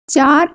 4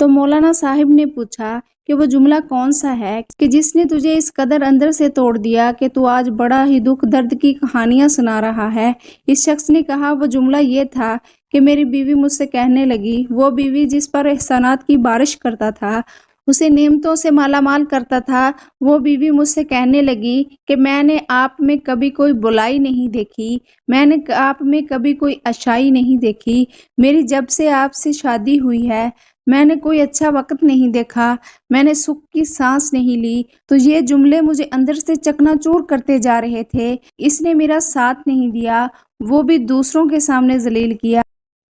تو مولانا صاحب نے پوچھا کہ وہ جملہ کون سا ہے کہ جس نے تجھے اس قدر اندر سے توڑ دیا کہ تو آج بڑا ہی دکھ درد کی کہانیاں سنا رہا ہے؟ اس شخص نے کہا وہ جملہ یہ تھا کہ میری بیوی مجھ سے کہنے لگی، وہ بیوی جس پر احسانات کی بارش کرتا تھا، اسے نعمتوں سے مالا مال کرتا تھا، وہ بیوی مجھ سے کہنے لگی کہ میں نے آپ میں کبھی کوئی برائی نہیں دیکھی، میں نے آپ میں کبھی کوئی اچھائی نہیں دیکھی، میری جب سے آپ سے شادی ہوئی ہے میں نے کوئی اچھا وقت نہیں دیکھا، میں نے سکھ کی سانس نہیں لی۔ تو یہ جملے مجھے اندر سے چکنا چور کرتے جا رہے تھے۔ اس نے میرا ساتھ نہیں دیا، وہ بھی دوسروں کے سامنے ذلیل کیا۔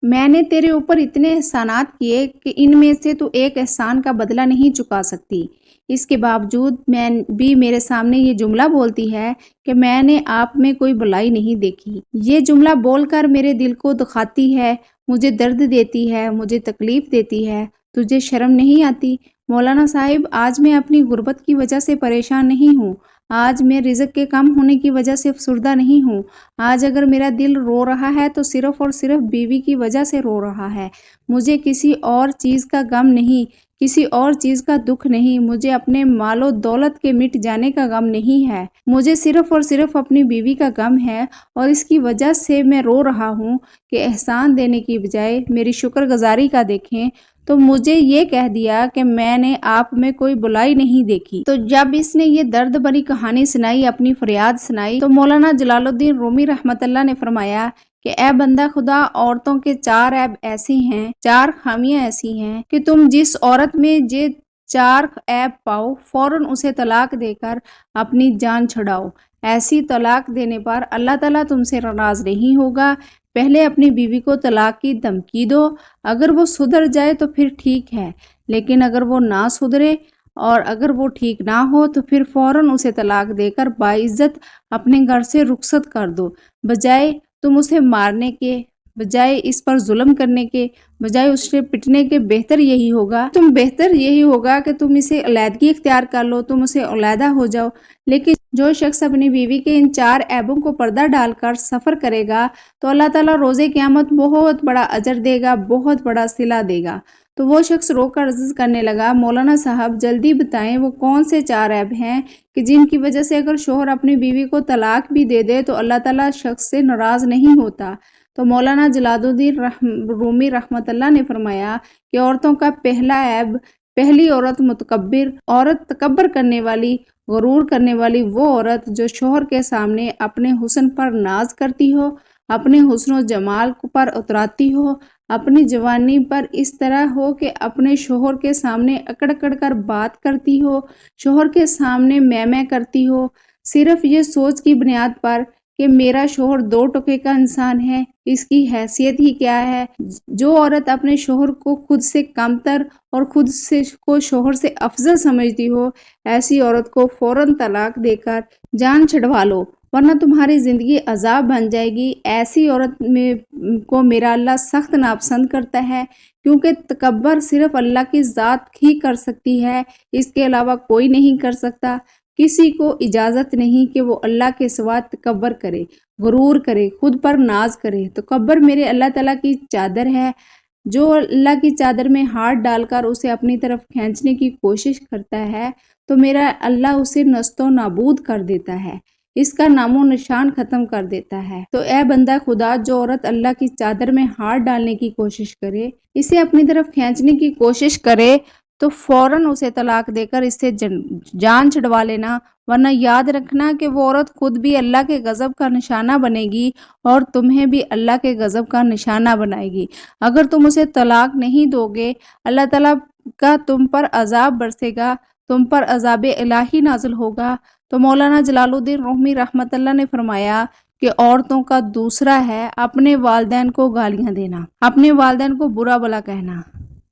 میں نے تیرے اوپر اتنے احسانات کیے کہ ان میں سے تو ایک احسان کا بدلہ نہیں چکا سکتی، اس کے باوجود میں بھی میرے سامنے یہ جملہ بولتی ہے کہ میں نے آپ میں کوئی بلائی نہیں دیکھی۔ یہ جملہ بول کر میرے دل کو دکھاتی ہے، مجھے درد دیتی ہے، مجھے تکلیف دیتی ہے۔ تجھے شرم نہیں آتی؟ مولانا صاحب، آج میں اپنی غربت کی وجہ سے پریشان نہیں ہوں، آج میں رزق کے کم ہونے کی وجہ سے افسردہ نہیں ہوں، آج اگر میرا دل رو رہا ہے تو صرف اور صرف بیوی کی وجہ سے رو رہا ہے۔ مجھے کسی اور چیز کا غم نہیں، کسی اور چیز کا دکھ نہیں، مجھے اپنے مال و دولت کے مٹ جانے کا غم نہیں ہے، مجھے صرف اور صرف اپنی بیوی کا غم ہے، اور اس کی وجہ سے میں رو رہا ہوں کہ احسان دینے کی بجائے میری شکر گزاری کا دیکھیں تو مجھے یہ کہہ دیا کہ میں نے آپ میں کوئی برائی نہیں دیکھی۔ تو جب اس نے یہ درد بھری کہانی سنائی، اپنی فریاد سنائی، تو مولانا جلال الدین رومی رحمۃ اللہ نے فرمایا کہ اے بندہ خدا، عورتوں کے 4 عیب ایسی ہیں، 4 خامیاں ایسی ہیں کہ تم جس عورت میں یہ 4 عیب پاؤ فوراً اسے طلاق دے کر اپنی جان چھڑاؤ۔ ایسی طلاق دینے پر اللہ تعالیٰ تم سے ناراض نہیں ہوگا۔ پہلے اپنی بیوی کو طلاق کی دھمکی دو، اگر وہ سدھر جائے تو پھر ٹھیک ہے، لیکن اگر وہ نہ سدھرے اور اگر وہ ٹھیک نہ ہو تو پھر فوراً اسے طلاق دے کر باعزت اپنے گھر سے رخصت کر دو۔ بجائے تم اسے مارنے کے، بجائے اس پر ظلم کرنے کے، بجائے اس سے پٹنے کے بہتر یہی ہوگا کہ تم اسے علیحدگی اختیار کر لو، تم اسے علیحدہ ہو جاؤ۔ لیکن جو شخص اپنی بیوی کے ان 4 عیبوں کو پردہ ڈال کر سفر کرے گا تو اللہ تعالیٰ روزے قیامت بہت بڑا اجر دے گا، بہت بڑا صلہ دے گا۔ تو وہ شخص رو کر عرض کرنے لگا، مولانا صاحب جلدی بتائیں وہ کون سے 4 عیب ہیں کہ جن کی وجہ سے اگر شوہر اپنی بیوی کو طلاق بھی دے دے تو اللہ تعالیٰ شخص سے ناراض نہیں ہوتا؟ تو مولانا جلال الدین رومی رحمۃ اللہ نے فرمایا کہ عورتوں کا پہلا عیب، پہلی عورت متکبر، عورت تکبر کرنے والی، غرور کرنے والی وہ عورت جو شوہر کے سامنے اپنے حسن پر ناز کرتی ہو، اپنے حسن و جمال پر اتراتی ہو، اپنی جوانی پر اس طرح ہو کہ اپنے شوہر کے سامنے اکڑ اکڑ کر بات کرتی ہو، شوہر کے سامنے میں کرتی ہو، صرف یہ سوچ کی بنیاد پر کہ میرا شوہر 2 ٹکے کا انسان ہے، اس کی حیثیت ہی کیا ہے۔ جو عورت اپنے شوہر کو خود سے کمتر اور خود سے کو شوہر سے افضل سمجھتی ہو، ایسی عورت کو فوراً طلاق دے کر جان چھڑوا لو، ورنہ تمہاری زندگی عذاب بن جائے گی۔ ایسی عورت کو میرا اللہ سخت ناپسند کرتا ہے، کیونکہ تکبر صرف اللہ کی ذات ہی کر سکتی ہے، اس کے علاوہ کوئی نہیں کر سکتا۔ کسی کو اجازت نہیں کہ وہ اللہ کے سوا تکبر کرے، غرور کرے، خود پر ناز کرے۔ تکبر میرے اللہ تعالیٰ کی چادر ہے، جو اللہ کی چادر میں ہاتھ ڈال کر اسے اپنی طرف کھینچنے کی کوشش کرتا ہے تو میرا اللہ اسے نست و نابود کر دیتا ہے، اس کا نام و نشان ختم کر دیتا ہے۔ تو اے بندہ خدا، جو عورت اللہ کی چادر میں ہاتھ ڈالنے کی کوشش کرے، اسے اپنی طرف کھینچنے کی کوشش کرے تو فوراً اسے طلاق دے کر اس سے جان چھڑوا لینا، ورنہ یاد رکھنا کہ وہ عورت خود بھی اللہ کے غضب کا نشانہ بنے گی اور تمہیں بھی اللہ کے غضب کا نشانہ بنائے گی۔ اگر تم اسے طلاق نہیں دو گے، اللہ تعالیٰ کا تم پر عذاب برسے گا، تم پر عذاب الہی نازل ہوگا۔ تو مولانا جلال الدین رومی رحمۃ اللہ نے فرمایا کہ عورتوں کا دوسرا ہے اپنے والدین کو گالیاں دینا، اپنے والدین کو برا بھلا کہنا،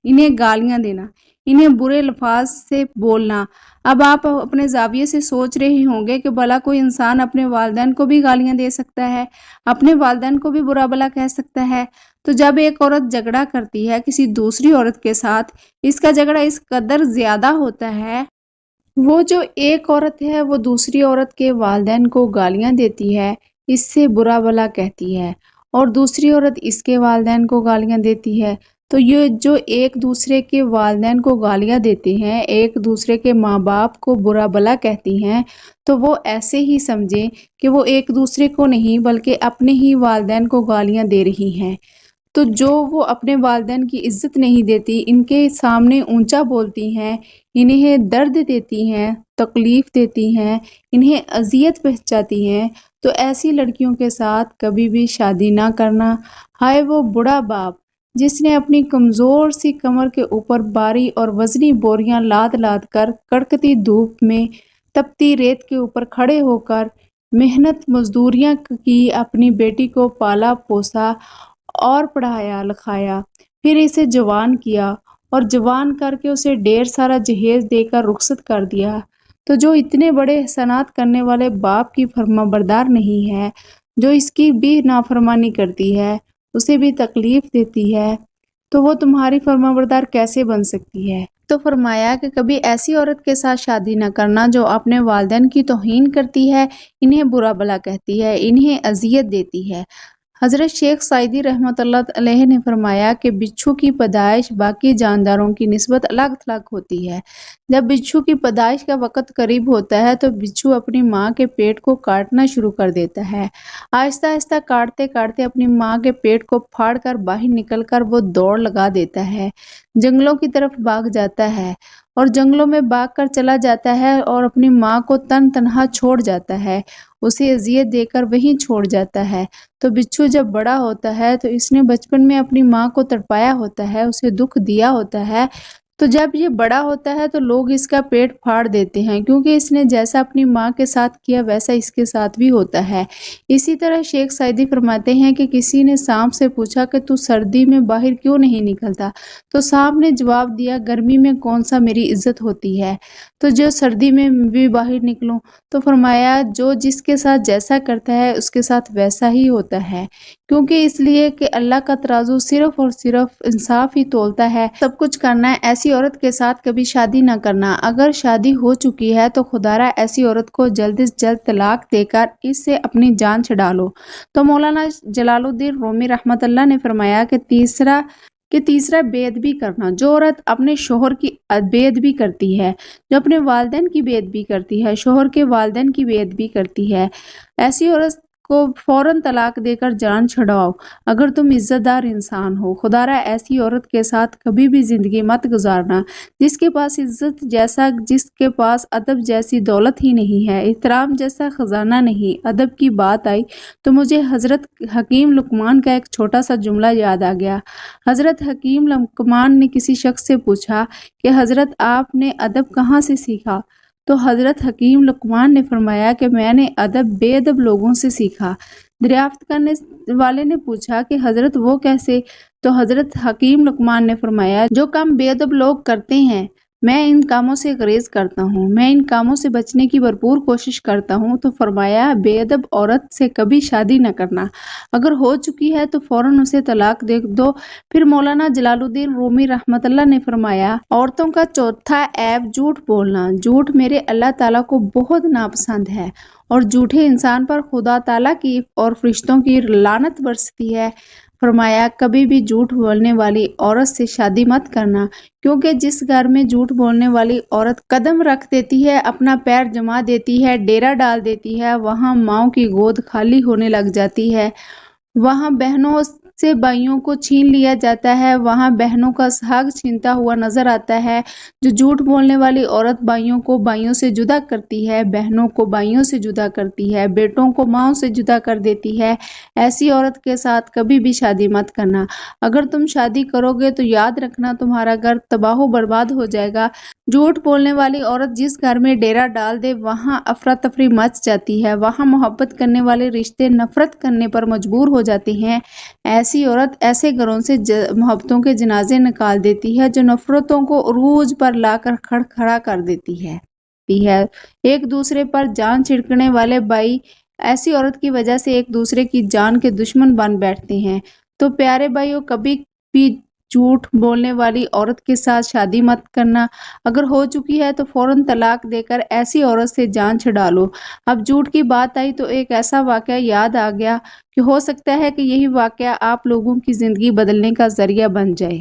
انہیں گالیاں دینا، انہیں برے الفاظ سے بولنا۔ اب آپ اپنے زاویے سے سوچ رہے ہوں گے کہ بھلا کوئی انسان اپنے والدین کو بھی گالیاں دے سکتا ہے، اپنے والدین کو بھی برا بھلا کہہ سکتا ہے؟ تو جب ایک عورت جھگڑا کرتی ہے کسی دوسری عورت کے ساتھ، اس کا جھگڑا اس قدر زیادہ ہوتا ہے، وہ جو ایک عورت ہے وہ دوسری عورت کے والدین کو گالیاں دیتی ہے، اس سے برا بھلا کہتی ہے، اور دوسری عورت اس کے والدین کو گالیاں دیتی ہے، تو یہ جو ایک دوسرے کے والدین کو گالیاں دیتے ہیں، ایک دوسرے کے ماں باپ کو برا بھلا کہتی ہیں، تو وہ ایسے ہی سمجھیں کہ وہ ایک دوسرے کو نہیں بلکہ اپنے ہی والدین کو گالیاں دے رہی ہیں۔ تو جو وہ اپنے والدین کی عزت نہیں دیتی، ان کے سامنے اونچا بولتی ہیں، انہیں درد دیتی ہیں، تکلیف دیتی ہیں، انہیں اذیت پہنچاتی ہیں، تو ایسی لڑکیوں کے ساتھ کبھی بھی شادی نہ کرنا۔ ہائے وہ بوڑھا باپ جس نے اپنی کمزور سی کمر کے اوپر بھاری اور وزنی بوریاں لاد لاد کر کڑکتی دھوپ میں تپتی ریت کے اوپر کھڑے ہو کر محنت مزدوریاں کی، اپنی بیٹی کو پالا پوسا اور پڑھایا لکھایا، پھر اسے جوان کیا اور جوان کر کے اسے ڈھیر سارا جہیز دے کر رخصت کر دیا۔ تو جو اتنے بڑے احسانات کرنے والے باپ کی فرما بردار نہیں ہے، جو اس کی بھی نافرمانی کرتی ہے، اسے بھی تکلیف دیتی ہے، تو وہ تمہاری فرما بردار کیسے بن سکتی ہے؟ تو فرمایا کہ کبھی ایسی عورت کے ساتھ شادی نہ کرنا جو اپنے والدین کی توہین کرتی ہے، انہیں برا بھلا کہتی ہے، انہیں اذیت دیتی ہے۔ حضرت شیخ سعدی رحمۃ اللہ علیہ نے فرمایا کہ بچھو کی پیدائش باقی جانداروں کی نسبت الگ تھلگ ہوتی ہے۔ جب بچھو کی پیدائش کا وقت قریب ہوتا ہے تو بچھو اپنی ماں کے پیٹ کو کاٹنا شروع کر دیتا ہے۔ آہستہ آہستہ کاٹتے کاٹتے اپنی ماں کے پیٹ کو پھاڑ کر باہر نکل کر وہ دوڑ لگا دیتا ہے، جنگلوں کی طرف بھاگ جاتا ہے اور جنگلوں میں بھاگ کر چلا جاتا ہے اور اپنی ماں کو تنہا چھوڑ جاتا ہے، اسے اذیت دے کر وہیں چھوڑ جاتا ہے۔ تو بچھو جب بڑا ہوتا ہے تو اس نے بچپن میں اپنی ماں کو تڑپایا ہوتا ہے، اسے دکھ دیا ہوتا ہے، تو جب یہ بڑا ہوتا ہے تو لوگ اس کا پیٹ پھاڑ دیتے ہیں، کیونکہ اس نے جیسا اپنی ماں کے ساتھ کیا ویسا اس کے ساتھ بھی ہوتا ہے۔ اسی طرح شیخ سعدی فرماتے ہیں کہ کسی نے سانپ سے پوچھا کہ تو سردی میں باہر کیوں نہیں نکلتا؟ تو سانپ نے جواب دیا، گرمی میں کون سا میری عزت ہوتی ہے، تو جو سردی میں بھی باہر نکلوں؟ تو فرمایا جو جس کے ساتھ جیسا کرتا ہے اس کے ساتھ ویسا ہی ہوتا ہے، کیونکہ اس لیے کہ اللہ کا ترازو صرف اور صرف انصاف ہی تولتا ہے۔ سب کچھ کرنا ہے، ایسی عورت کے ساتھ کبھی شادی نہ کرنا۔ اگر شادی ہو چکی ہے تو خدارا ایسی عورت کو جلد از جلد طلاق دے کر اس سے اپنی جان چھڑا لو۔ تو مولانا جلال الدین رومی رحمۃ اللہ نے فرمایا کہ تیسرا بے ادبی کرنا۔ جو عورت اپنے شوہر کی بے ادبی کرتی ہے، جو اپنے والدین کی بے ادبی کرتی ہے، شوہر کے والدین کی بے ادبی کرتی ہے، ایسی عورت کو فوراً طلاق دے کر جان چھڑاؤ اگر تم عزت دار انسان ہو۔ خدارا ایسی عورت کے ساتھ کبھی بھی زندگی مت گزارنا جس کے پاس عزت جیسا، جس کے پاس ادب جیسی دولت ہی نہیں ہے، احترام جیسا خزانہ نہیں۔ ادب کی بات آئی تو مجھے حضرت حکیم لقمان کا ایک چھوٹا سا جملہ یاد آ گیا۔ حضرت حکیم لقمان نے کسی شخص سے پوچھا کہ حضرت آپ نے ادب کہاں سے سیکھا؟ تو حضرت حکیم لقمان نے فرمایا کہ میں نے ادب بے ادب لوگوں سے سیکھا۔ دریافت کرنے والے نے پوچھا کہ حضرت وہ کیسے؟ تو حضرت حکیم لقمان نے فرمایا جو کام بے ادب لوگ کرتے ہیں میں ان کاموں سے گریز کرتا ہوں، میں ان کاموں سے بچنے کی بھرپور کوشش کرتا ہوں۔ تو فرمایا بے ادب عورت سے کبھی شادی نہ کرنا، اگر ہو چکی ہے تو فوراً اسے طلاق دے دو۔ پھر مولانا جلال الدین رومی رحمۃ اللہ نے فرمایا عورتوں کا چوتھا عیب جھوٹ بولنا۔ جھوٹ میرے اللہ تعالیٰ کو بہت ناپسند ہے اور جھوٹے انسان پر خدا تعالیٰ کی اور فرشتوں کی لعنت برستی ہے۔ فرمایا کبھی بھی جھوٹ بولنے والی عورت سے شادی مت کرنا، کیونکہ جس گھر میں جھوٹ بولنے والی عورت قدم رکھ دیتی ہے، اپنا پیر جما دیتی ہے، ڈیرا ڈال دیتی ہے، وہاں ماؤں کی گود خالی ہونے لگ جاتی ہے، وہاں بہنوں سے بھائیوں کو چھین لیا جاتا ہے، وہاں بہنوں کا حق چھینتا ہوا نظر آتا ہے۔ جو جھوٹ بولنے والی عورت بھائیوں کو بھائیوں سے جدا کرتی ہے، بہنوں کو بھائیوں سے جدا کرتی ہے، بیٹوں کو ماؤں سے جدا کر دیتی ہے، ایسی عورت کے ساتھ کبھی بھی شادی مت کرنا۔ اگر تم شادی کرو گے تو یاد رکھنا تمہارا گھر تباہ و برباد ہو جائے گا۔ جھوٹ بولنے والی عورت جس گھر میں ڈیرا ڈال دے وہاں افراتفری مچ جاتی ہے، وہاں محبت کرنے والے رشتے نفرت کرنے پر مجبور ہو جاتے ہیں۔ ایسی عورت ایسے گھروں سے محبتوں کے جنازے نکال دیتی ہے جو نفرتوں کو عروج پر لا کر کھڑا کر دیتی ہے۔ ایک دوسرے پر جان چھڑکنے والے بھائی ایسی عورت کی وجہ سے ایک دوسرے کی جان کے دشمن بن بیٹھتے ہیں۔ تو پیارے بھائیوں کبھی بھی جھوٹ بولنے والی عورت کے ساتھ شادی مت کرنا، اگر ہو چکی ہے تو فوراً طلاق دے کر ایسی عورت سے جان چھڑا لو۔ اب جھوٹ کی بات آئی تو ایک ایسا واقعہ یاد آ گیا کہ ہو سکتا ہے کہ یہی واقعہ آپ لوگوں کی زندگی بدلنے کا ذریعہ بن جائے۔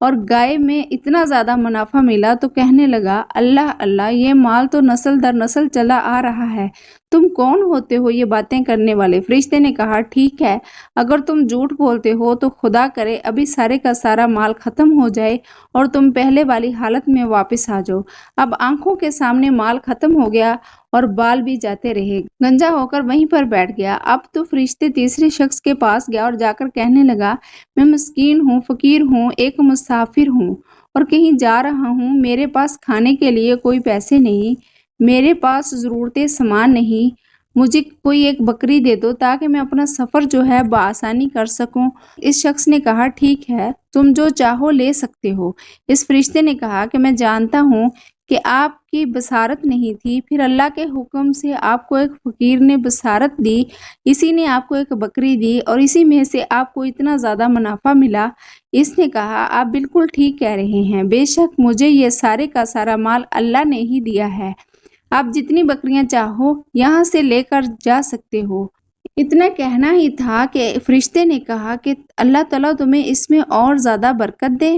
اور گائے میں اتنا زیادہ منافع ملا تو کہنے لگا اللہ اللہ، یہ مال تو نسل در نسل چلا آ رہا ہے، تم کون ہوتے ہو یہ باتیں کرنے والے؟ فرشتے نے کہا ٹھیک ہے، اگر تم جھوٹ بولتے ہو تو خدا کرے ابھی سارے کا سارا مال ختم ہو جائے اور تم پہلے والی حالت میں واپس آ جاؤ۔ اب آنکھوں کے سامنے مال ختم ہو گیا اور بال بھی جاتے رہے، گنجا ہو کر وہیں پر بیٹھ گیا۔ اب تو فرشتے تیسرے شخص کے پاس گیا اور جا کر کہنے لگا میں مسکین ہوں، فقیر ہوں، ایک مسافر ہوں اور کہیں جا رہا ہوں، میرے پاس کھانے کے لیے کوئی پیسے نہیں، میرے پاس ضرورت سامان نہیں، مجھے کوئی ایک بکری دے دو تاکہ میں اپنا سفر جو ہے بآسانی کر سکوں۔ اس شخص نے کہا ٹھیک ہے، تم جو چاہو لے سکتے ہو۔ اس فرشتے نے کہا کہ میں جانتا ہوں کہ آپ کی بصارت نہیں تھی، پھر اللہ کے حکم سے آپ کو ایک فقیر نے بصارت دی، اسی نے آپ کو ایک بکری دی اور اسی میں سے آپ کو اتنا زیادہ منافع ملا۔ اس نے کہا آپ بالکل ٹھیک کہہ رہے ہیں، بے شک مجھے یہ سارے کا سارا مال اللہ نے ہی دیا ہے، آپ جتنی بکریاں چاہو یہاں سے لے کر جا سکتے ہو۔ اتنا کہنا ہی تھا کہ فرشتے نے کہا کہ اللہ تعالیٰ تمہیں اس میں اور زیادہ برکت دے۔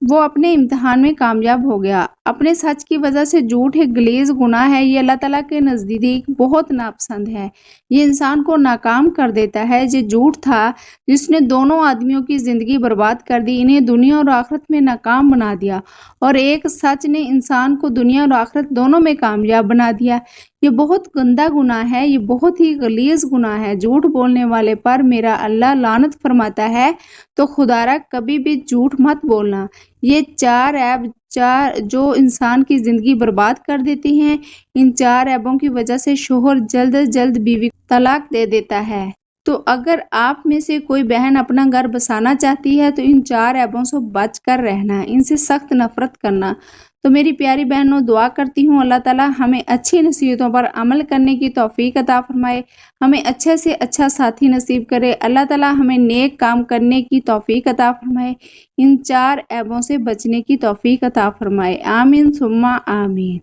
وہ اپنے امتحان میں کامیاب ہو گیا۔ اپنے سچ کی وجہ سے جھوٹ ایک غلیظ گناہ ہے، یہ اللہ تعالیٰ کے نزدیک بہت ناپسند ہے، یہ انسان کو ناکام کر دیتا ہے۔ یہ جھوٹ تھا جس نے دونوں آدمیوں کی زندگی برباد کر دی، انہیں دنیا اور آخرت میں ناکام بنا دیا، اور ایک سچ نے انسان کو دنیا اور آخرت دونوں میں کامیاب بنا دیا۔ یہ بہت گندا گناہ ہے، یہ بہت ہی غلیظ گناہ ہے۔ جھوٹ بولنے والے پر میرا اللہ لعنت فرماتا ہے، تو خدارا کبھی بھی جھوٹ مت بولنا۔ یہ چار عیب جو انسان کی زندگی برباد کر دیتی ہیں، ان چار عیبوں کی وجہ سے شوہر جلد از جلد بیوی کو طلاق دے دیتا ہے۔ تو اگر آپ میں سے کوئی بہن اپنا گھر بسانا چاہتی ہے تو ان چار عیبوں سے بچ کر رہنا، ان سے سخت نفرت کرنا۔ تو میری پیاری بہنوں، دعا کرتی ہوں اللہ تعالیٰ ہمیں اچھی نصیحتوں پر عمل کرنے کی توفیق عطا فرمائے، ہمیں اچھے سے اچھا ساتھی نصیب کرے۔ اللہ تعالیٰ ہمیں نیک کام کرنے کی توفیق عطا فرمائے، ان چار عیبوں سے بچنے کی توفیق عطا فرمائے۔ آمین ثم آمین۔